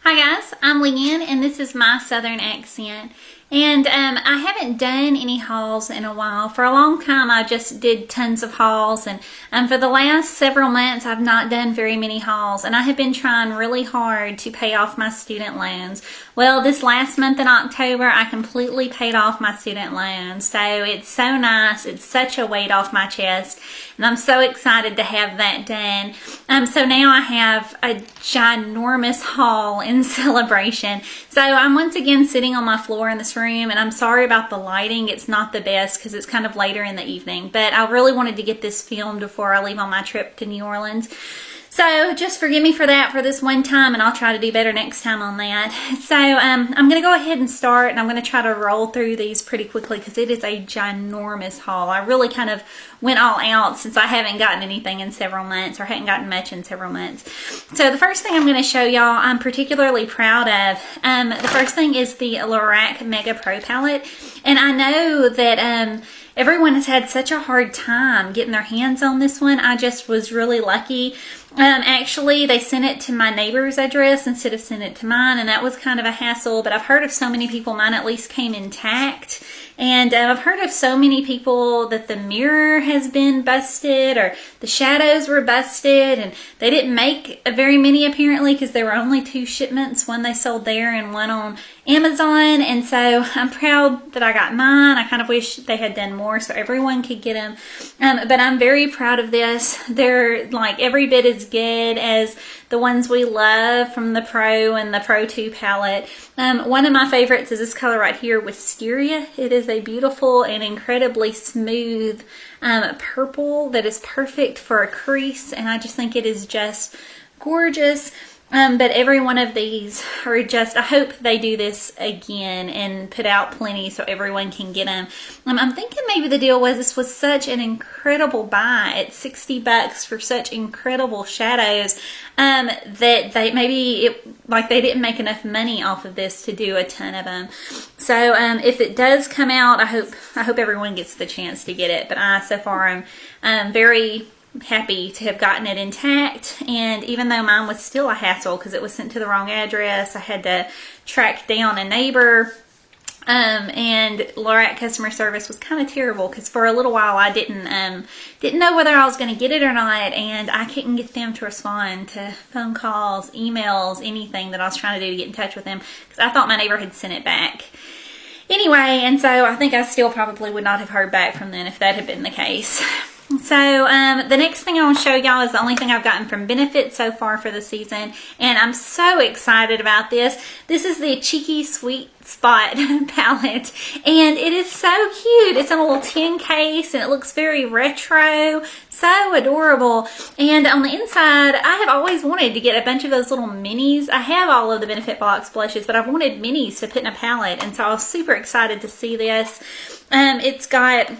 Hi guys, I'm Leanne and this is my Southern accent. And I haven't done any hauls in a while. For a long time I just did tons of hauls, and for the last several months I've not done very many hauls, and I have been trying really hard to pay off my student loans. Well, this last month in October I completely paid off my student loans, so it's so nice. It's such a weight off my chest, and I'm so excited to have that done. So now I have a ginormous haul in celebration. So I'm once again sitting on my floor in this room, and I'm sorry about the lighting. It's not the best because it's kind of later in the evening, but I really wanted to get this filmed before I leave on my trip to New Orleans. So just forgive me for that for this one time, and I'll try to do better next time on that. So I'm going to go ahead and start, and I'm going to try to roll through these pretty quickly because it is a ginormous haul. I really kind of went all out since I haven't gotten anything in several months, or hadn't gotten much in several months. So the first thing I'm going to show y'all I'm particularly proud of. The first thing is the Lorac Mega Pro palette, and I know that everyone has had such a hard time getting their hands on this one. I just was really lucky. Actually, they sent it to my neighbor's address instead of sending it to mine, and that was kind of a hassle, but I've heard of so many people, mine at least came intact. And I've heard of so many people that the mirror has been busted, or the shadows were busted, and they didn't make very many apparently because there were only 2 shipments, one they sold there and one on Amazon. And so I'm proud that I got mine. I kind of wish they had done more so everyone could get them. But I'm very proud of this. They're like every bit as good as the ones we love from the Pro and the Pro 2 palette. One of my favorites is this color right here, Wisteria. It is a beautiful and incredibly smooth purple that is perfect for a crease, and I just think it is just gorgeous. But every one of these are just, I hope they do this again and put out plenty so everyone can get them. I'm thinking maybe the deal was this was such an incredible buy at $60 for such incredible shadows that they they didn't make enough money off of this to do a ton of them. So if it does come out, I hope everyone gets the chance to get it. But I so far am very happy to have gotten it intact, and even though mine was still a hassle because it was sent to the wrong address, I had to track down a neighbor, and Lorac customer service was kind of terrible because for a little while I didn't know whether I was going to get it or not, and I couldn't get them to respond to phone calls, emails, anything that I was trying to do to get in touch with them because I thought my neighbor had sent it back. Anyway, and so I think I still probably would not have heard back from them if that had been the case. So the next thing I want to show y'all is the only thing I've gotten from Benefit so far for the season, and I'm so excited about this. This is the Cheeky Sweet Spot palette, and it is so cute. It's in a little tin case, and it looks very retro, so adorable. And on the inside, I have always wanted to get a bunch of those little minis. I have all of the Benefit Box blushes, but I've wanted minis to put in a palette, and so I was super excited to see this. It's got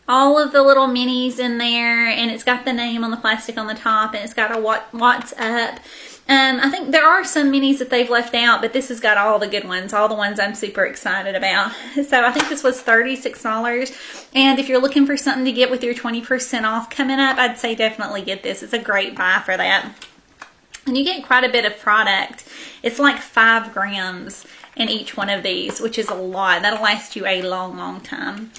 all of the little minis in there, and it's got the name on the plastic on the top, and it's got a what's up. I think there are some minis that they've left out, but this has got all the good ones, all the ones I'm super excited about. So I think this was $36, and if you're looking for something to get with your 20% off coming up, I'd say definitely get this. It's a great buy for that. And you get quite a bit of product. It's like 5 grams in each one of these, which is a lot. That'll last you a long, long time.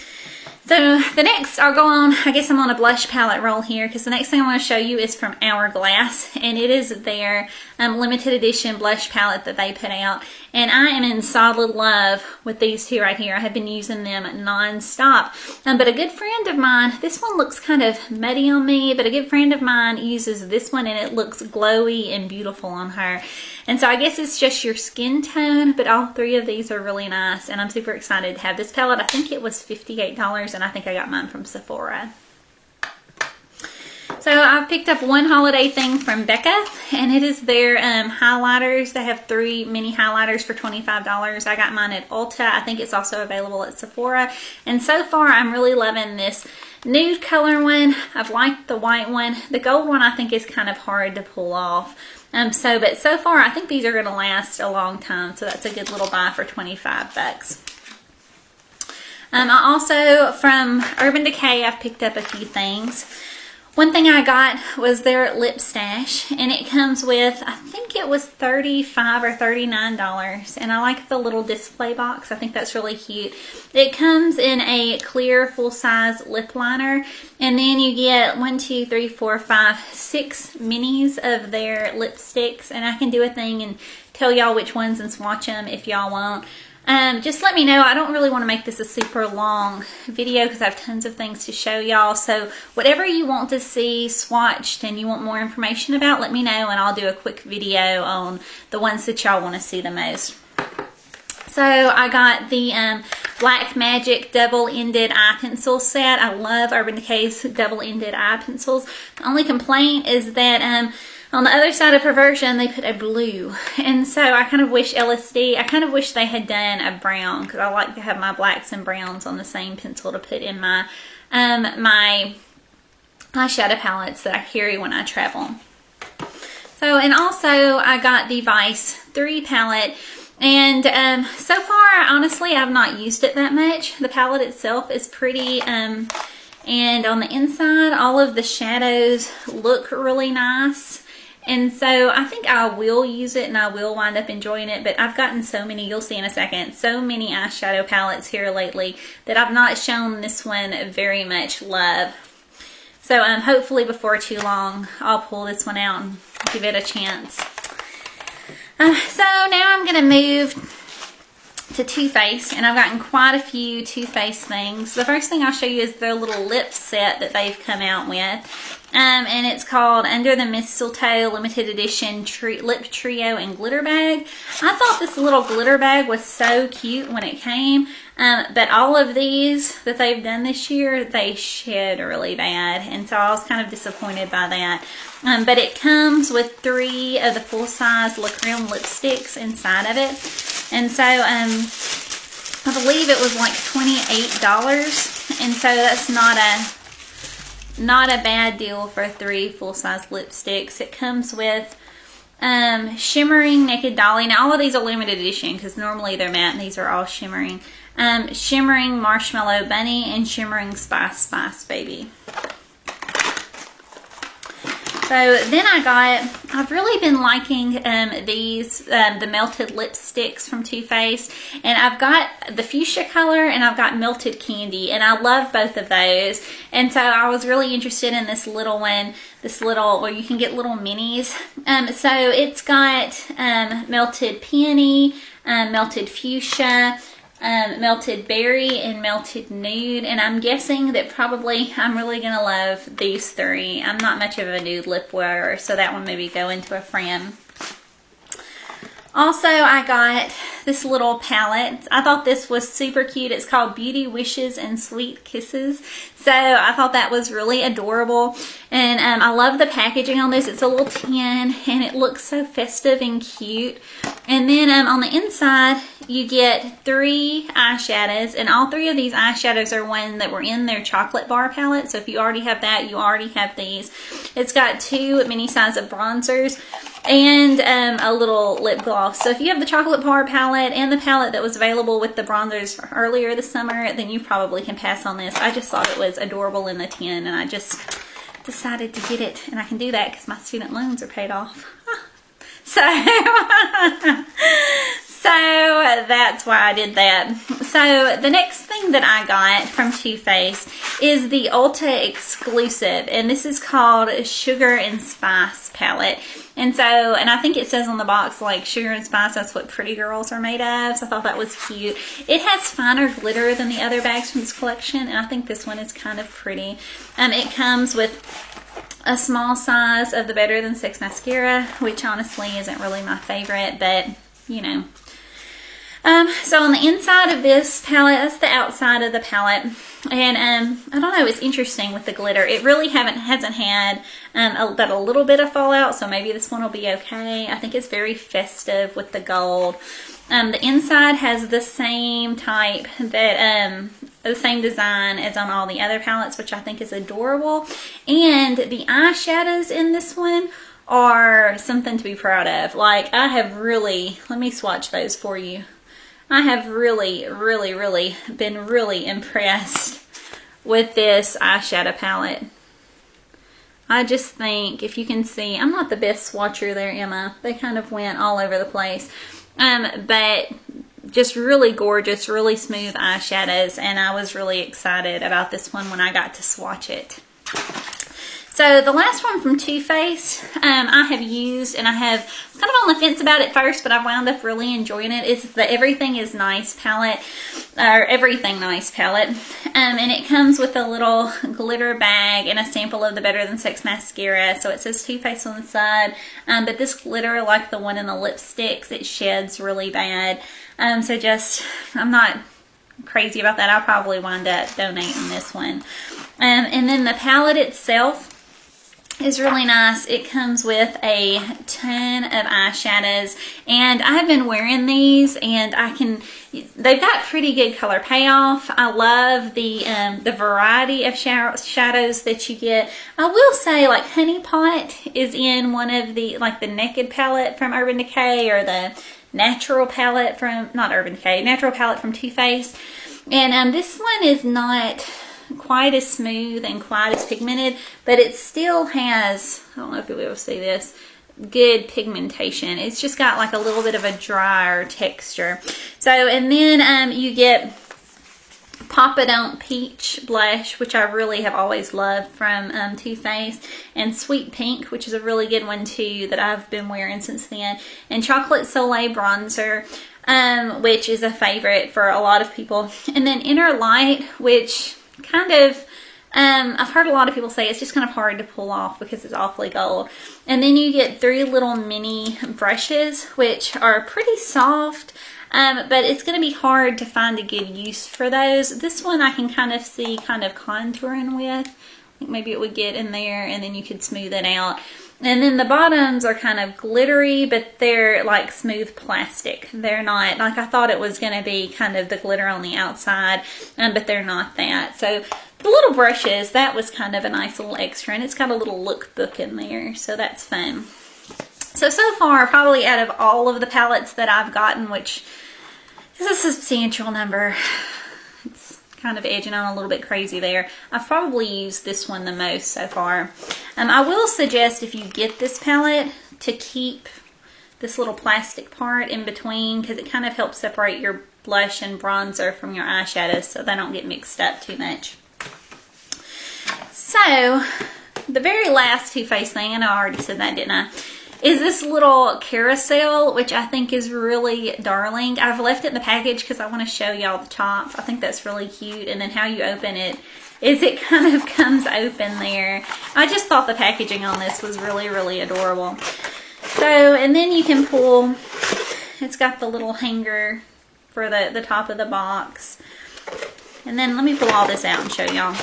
So the next, I'll go on, I guess I'm on a blush palette roll here because the next thing I want to show you is from Hourglass, and it is their limited edition blush palette that they put out. And I am in solid love with these 2 right here. I have been using them non-stop. But a good friend of mine, this one looks kind of muddy on me, but a good friend of mine uses this one, and it looks glowy and beautiful on her. And so I guess it's just your skin tone, but all 3 of these are really nice, and I'm super excited to have this palette. I think it was $58, and I think I got mine from Sephora. So I picked up one holiday thing from Becca, and it is their highlighters. They have 3 mini highlighters for $25. I got mine at Ulta. I think it's also available at Sephora. And so far, I'm really loving this nude color one. I've liked the white one. The gold one I think is kind of hard to pull off. But so far, I think these are going to last a long time. So that's a good little buy for $25. I also, from Urban Decay, I've picked up a few things. One thing I got was their lip stash, and it comes with, I think it was $35 or $39, and I like the little display box. I think that's really cute. It comes in a clear full-size lip liner, and then you get 6 minis of their lipsticks, and I can do a thing and tell y'all which ones and swatch them if y'all want. Just let me know. I don't really want to make this a super long video because I have tons of things to show y'all. So whatever you want to see swatched and you want more information about, let me know and I'll do a quick video on the ones that y'all want to see the most. So I got the Black Magic double-ended eye pencil set. I love Urban Decay's double-ended eye pencils. The only complaint is that on the other side of Perversion, they put a blue. And so I kind of wish LSD, I kind of wish they had done a brown because I like to have my blacks and browns on the same pencil to put in my my eyeshadow palettes that I carry when I travel. So, and also I got the Vice 3 palette. And so far, honestly, I've not used it that much. The palette itself is pretty, and on the inside, all of the shadows look really nice. And so I think I will use it and I will wind up enjoying it, but I've gotten so many, you'll see in a second, so many eyeshadow palettes here lately that I've not shown this one very much love. So hopefully before too long, I'll pull this one out and give it a chance. So now I'm going to move to Too Faced, and I've gotten quite a few Too Faced things. The first thing I'll show you is their little lip set that they've come out with. And it's called Under the Mistletoe Limited Edition Lip Trio and Glitter Bag. I thought this little glitter bag was so cute when it came, but all of these that they've done this year, they shed really bad, and so I was kind of disappointed by that. But it comes with 3 of the full-size La Creme lipsticks inside of it, and so I believe it was like $28, and so that's not a bad deal for 3 full-size lipsticks. It comes with Shimmering Naked Dolly. Now all of these are limited edition because normally they're matte and these are all shimmering. Shimmering Marshmallow Bunny and Shimmering Spice Baby. So then I've really been liking these, the melted lipsticks from Too Faced. And I've got the fuchsia color and I've got melted candy. And I love both of those. And so I was really interested in this little one, where you can get little minis. So it's got melted peony, melted fuchsia, melted berry, and melted nude, and I'm guessing that probably I'm really gonna love these 3. I'm not much of a nude lip wearer, so that one maybe go into a frame. Also, I got this little palette. I thought this was super cute. It's called Beauty Wishes and Sweet Kisses. So I thought that was really adorable. And I love the packaging on this. It's a little tin and it looks so festive and cute. And then on the inside, you get 3 eyeshadows. And all 3 of these eyeshadows are one that were in their chocolate bar palette. So if you already have that, you already have these. It's got 2 mini size of bronzers and a little lip gloss. So if you have the chocolate bar palette and the palette that was available with the bronzers earlier this summer, then you probably can pass on this. I just thought it was adorable in the tin, and I just decided to get it, and I can do that because my student loans are paid off. So that's why I did that. So the next thing that I got from Too Faced is the Ulta exclusive, and this is called Sugar and Spice palette. And I think it says on the box like sugar and spice, that's what pretty girls are made of. So I thought that was cute. It has finer glitter than the other bags from this collection, and I think this one is kind of pretty. It comes with a small size of the Better Than Sex mascara, which honestly isn't really my favorite, but you know. So on the inside of this palette, that's the outside of the palette, and I don't know, it's interesting with the glitter. It really hasn't had but a little bit of fallout, so maybe this one will be okay. I think it's very festive with the gold. The inside has the same type that the same design as on all the other palettes, which I think is adorable. And the eyeshadows in this one are something to be proud of. Like, I have really, let me swatch those for you. I have really been really impressed with this eyeshadow palette. I just think, if you can see, I'm not the best swatcher there, Emma. They kind of went all over the place. But just really gorgeous, really smooth eyeshadows, and I was really excited about this one when I got to swatch it. So the last one from Too Faced, I have used, and I have kind of on the fence about it first, but I wound up really enjoying it. It's the Everything Is Nice palette, or Everything Nice palette, and it comes with a little glitter bag and a sample of the Better Than Sex mascara. So it says Too Faced on the side, but this glitter, like the one in the lipsticks, it sheds really bad. So just, I'm not crazy about that. I'll probably wind up donating this one. And then the palette itself is really nice. It comes with a ton of eyeshadows, and I've been wearing these, and they've got pretty good color payoff. I love the variety of shadows that you get. I will say, like, Honey Pot is in one of the, like the Naked palette from Urban Decay, or the Natural palette from, not Urban Decay, Natural palette from Too Faced. And this one is not quite as smooth and quite as pigmented, but it still has, I don't know if you'll be able to see this, good pigmentation. It's just got like a little bit of a drier texture. So, and then you get Papa Don't Peach blush, which I really have always loved from Too Faced, and Sweet Pink, which is a really good one too that I've been wearing since then, and Chocolate Soleil bronzer, which is a favorite for a lot of people, and then Inner Light, which kind of, I've heard a lot of people say it's just kind of hard to pull off because it's awfully gold. And then you get 3 little mini brushes, which are pretty soft, but it's going to be hard to find a good use for those. This one I can kind of see kind of contouring with. I think maybe it would get in there and then you could smooth it out. And then the bottoms are kind of glittery, but they're like smooth plastic. They're not, like I thought it was going to be kind of the glitter on the outside, but they're not that. So the little brushes, that was kind of a nice little extra, and it's got a little lookbook in there, so that's fun. So far, probably out of all of the palettes that I've gotten, which is a substantial number, it's kind of edging on a little bit crazy there, I've probably used this one the most so far. I will suggest, if you get this palette, to keep this little plastic part in between, because it kind of helps separate your blush and bronzer from your eyeshadows so they don't get mixed up too much. So the very last Too Faced thing, I know I already said that, didn't I, is this little carousel, which I think is really darling. I've left it in the package because I want to show y'all the top. I think that's really cute, and then how you open it is it kind of comes open there. I just thought the packaging on this was really, really adorable. So, and then you can pull, it's got the little hanger for the top of the box. And then let me pull all this out and show y'all.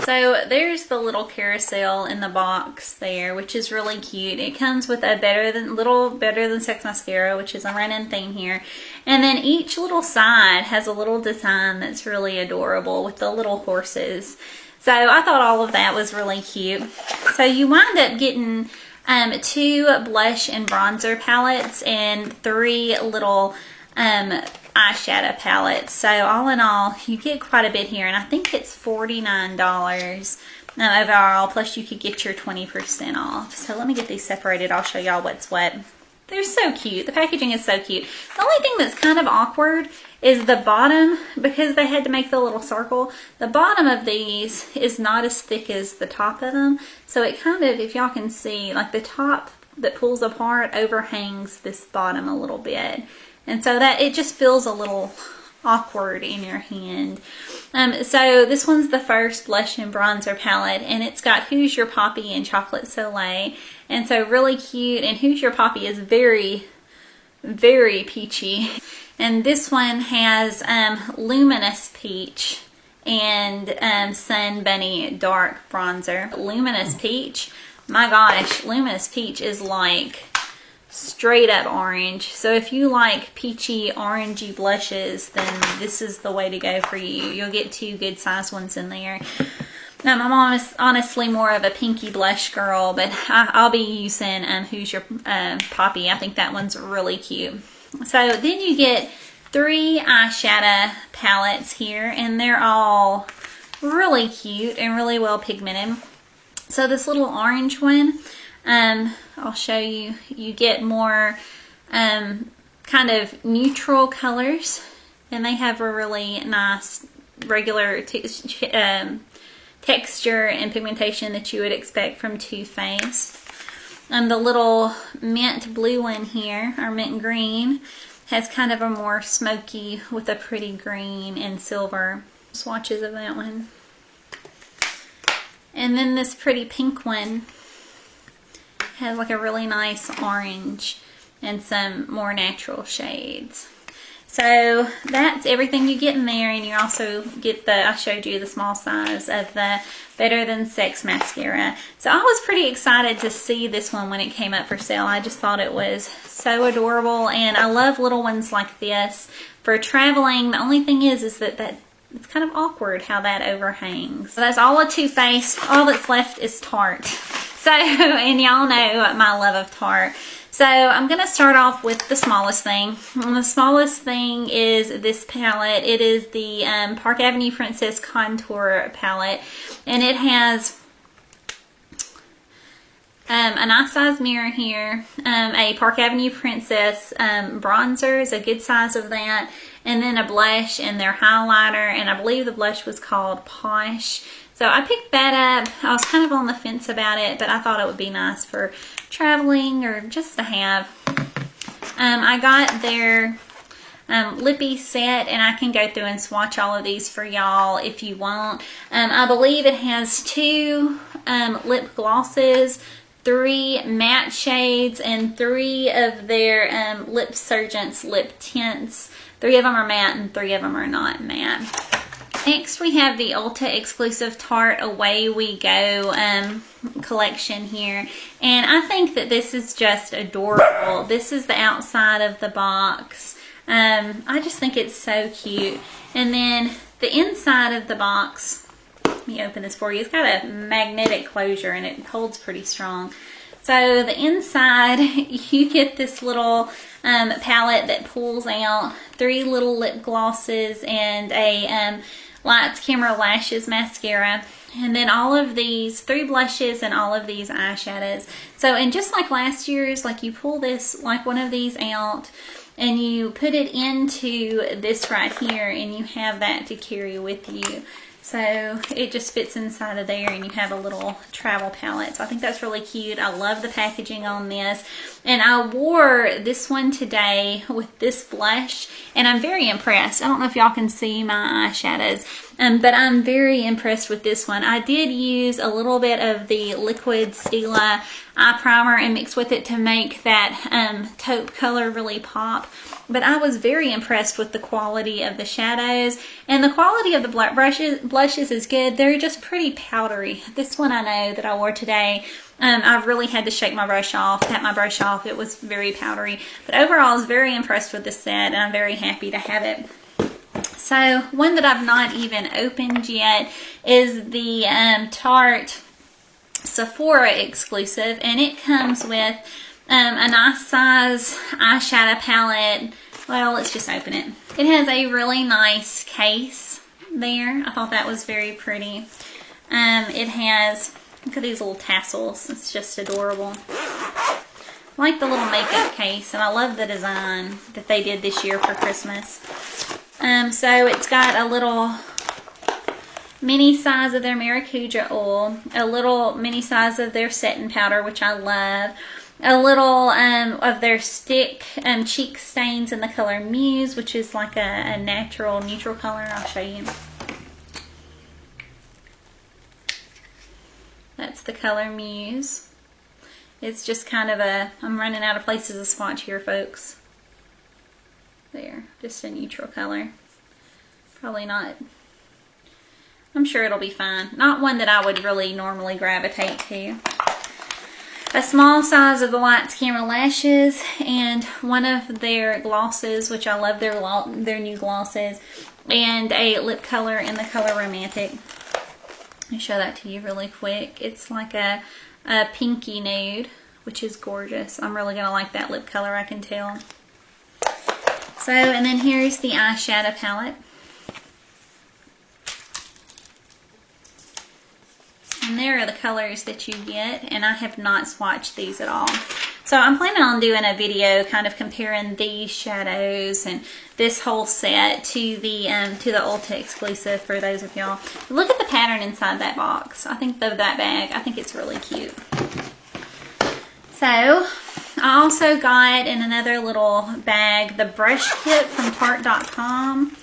So there's the little carousel in the box there, which is really cute. It comes with a Better Than Sex mascara, which is a running theme here. And then each little side has a little design that's really adorable with the little horses. So I thought all of that was really cute. So you wind up getting 2 blush and bronzer palettes and 3 little eyeshadow palettes. So all in all, you get quite a bit here, and I think it's $49 overall, plus you could get your 20% off. So let me get these separated. I'll show y'all what's what. They're so cute. The packaging is so cute. The only thing that's kind of awkward is the bottom, because they had to make the little circle. The bottom of these is not as thick as the top of them. So it kind of, if y'all can see, like the top that pulls apart overhangs this bottom a little bit. And so that it just feels a little awkward in your hand. So this one's the first blush and bronzer palette, and it's got Who's Your Poppy and Chocolate Soleil. And so really cute, and Who's Your Poppy is very, very peachy. And this one has Luminous Peach and Sun Bunny Dark Bronzer. Luminous Peach, my gosh, Luminous Peach is like straight up orange. So if you like peachy orangey blushes, then this is the way to go for you. You'll get 2 good size ones in there. Now my mom is honestly more of a pinky blush girl, but I'll be using Who's Your Poppy. I think that one's really cute. So then you get 3 eyeshadow palettes here, and they're all really cute and really well pigmented. So this little orange one, I'll show you. You get more kind of neutral colors, and they have a really nice regular texture and pigmentation that you would expect from Too Faced. The little mint blue one here, or mint green, has kind of a more smoky with a pretty green and silver swatches of that one. And then this pretty pink one has like a really nice orange and some more natural shades. So that's everything you get in there, and you also get I showed you the small size of the Better Than Sex mascara. So I was pretty excited to see this one when it came up for sale. I just thought it was so adorable, and I love little ones like this for traveling. The only thing is that it's kind of awkward how that overhangs. So that's all of Too Faced. All that's left is Tarte. So, and y'all know my love of Tarte. So I'm going to start off with the smallest thing. And the smallest thing is this palette. It is the Park Avenue Princess Contour palette. And it has a nice size mirror here, a Park Avenue Princess bronzer is a good size of that, and then a blush and their highlighter, and I believe the blush was called Posh. So I picked that up. I was kind of on the fence about it, but I thought it would be nice for traveling or just to have. I got their lippy set, and I can go through and swatch all of these for y'all if you want. I believe it has 2 lip glosses, 3 matte shades, and 3 of their Lip Surgence lip tints. 3 of them are matte and 3 of them are not matte. Next we have the Ulta exclusive Tarte Away We Go collection here, and I think that this is just adorable. This is the outside of the box. I just think it's so cute. And then the inside of the box, let me open this for you. It's got a magnetic closure and it holds pretty strong. So the inside, you get this little palette that pulls out 3 little lip glosses and a Lights Camera Lashes mascara, and then all of these 3 blushes and all of these eyeshadows. So, and just like last year's, like you pull this, like one of these out, and you put it into this right here, and you have that to carry with you. So it just fits inside of there, and you have a little travel palette. So I think that's really cute. I love the packaging on this. And I wore this one today with this blush, and I'm very impressed. I don't know if y'all can see my eyeshadows, but I'm very impressed with this one. I did use a little bit of the Liquid Stila eye primer and mix with it to make that taupe color really pop. But I was very impressed with the quality of the shadows, and the quality of the blushes is good. They're just pretty powdery. This one I know that I wore today, I've really had to shake my brush off, tap my brush off. It was very powdery. But overall, I was very impressed with this set, and I'm very happy to have it. So one that I've not even opened yet is the Tarte Sephora exclusive, and it comes with a nice size eyeshadow palette. Well, let's just open it. It has a really nice case there. I thought that was very pretty. It has, look at these little tassels. It's just adorable. I like the little makeup case, and I love the design that they did this year for Christmas. So it's got a little mini size of their Maracuja oil, a little mini size of their setting powder, which I love, a little of their stick cheek stains in the color Muse, which is like a natural neutral color. I'll show you. That's the color Muse. It's just kind of I'm running out of places to swatch here, folks. There, just a neutral color. Probably not, I'm sure it'll be fine. Not one that I would really normally gravitate to. A small size of the Lights Camera Lashes, and one of their glosses, which I love their new glosses, and a lip color in the color Romantic. Let me show that to you really quick. It's like a pinky nude, which is gorgeous. I'm really going to like that lip color, I can tell. So, and then here's the eyeshadow palette. And and there are the colors that you get, and I have not swatched these at all. So I'm planning on doing a video kind of comparing these shadows and this whole set to the Ulta exclusive for those of y'all. Look at the pattern inside that box. I think that bag, I think it's really cute. So I also got in another little bag the brush kit from Tarte.com.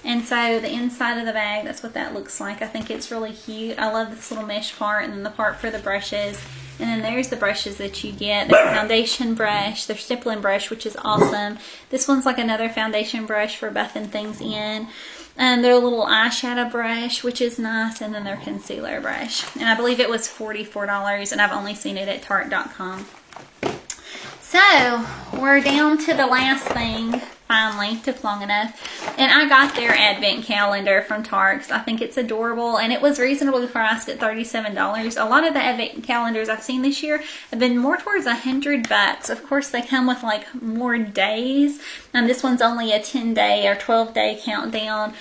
And so the inside of the bag, that's what that looks like. I think it's really cute. I love this little mesh part and then the part for the brushes. And then there's the brushes that you get. The foundation brush, their stippling brush, which is awesome. This one's like another foundation brush for buffing things in. And their little eyeshadow brush, which is nice. And then their concealer brush. And I believe it was $44, and I've only seen it at Tarte.com. So, we're down to the last thing, finally. Took long enough. And I got their advent calendar from Tarte. I think it's adorable, and it was reasonably priced at $37. A lot of the advent calendars I've seen this year have been more towards $100. Of course, they come with like more days. And this one's only a 10-day or 12-day countdown.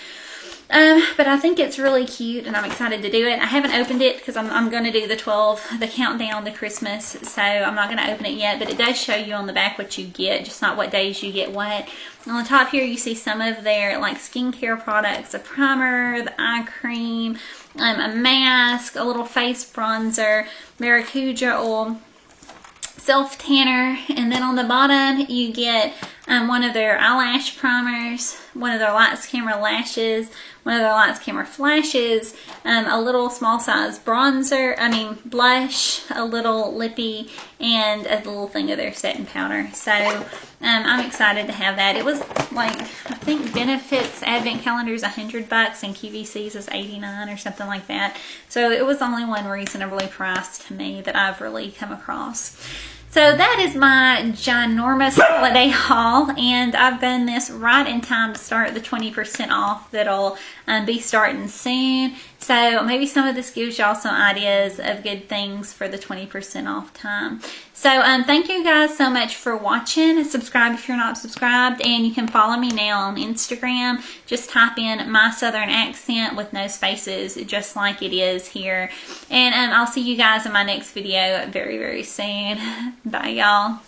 But I think it's really cute, and I'm excited to do it. I haven't opened it because I'm going to do the countdown to Christmas, so I'm not going to open it yet, but it does show you on the back what you get, just not what days you get what. On the top here, you see some of their like skincare products, a primer, the eye cream, a mask, a little face bronzer, maracuja oil, self tanner, and then on the bottom you get one of their eyelash primers, one of their Lights Camera lashes, one of their Lights Camera flashes, a little small size blush, a little lippy, and a little thing of their setting powder. So I'm excited to have that. It was like, I think Benefit's advent calendar is $100 and QVC's is $89 or something like that. So it was only one reasonably priced to me that I've really come across. So that is my ginormous holiday haul, and I've done this right in time to start the 20% off that'll be starting soon. So maybe some of this gives y'all some ideas of good things for the 20% off time. So thank you guys so much for watching. Subscribe if you're not subscribed, and you can follow me now on Instagram. Just type in My Southern Accent with no spaces, just like it is here. And I'll see you guys in my next video very, very soon. Bye, y'all.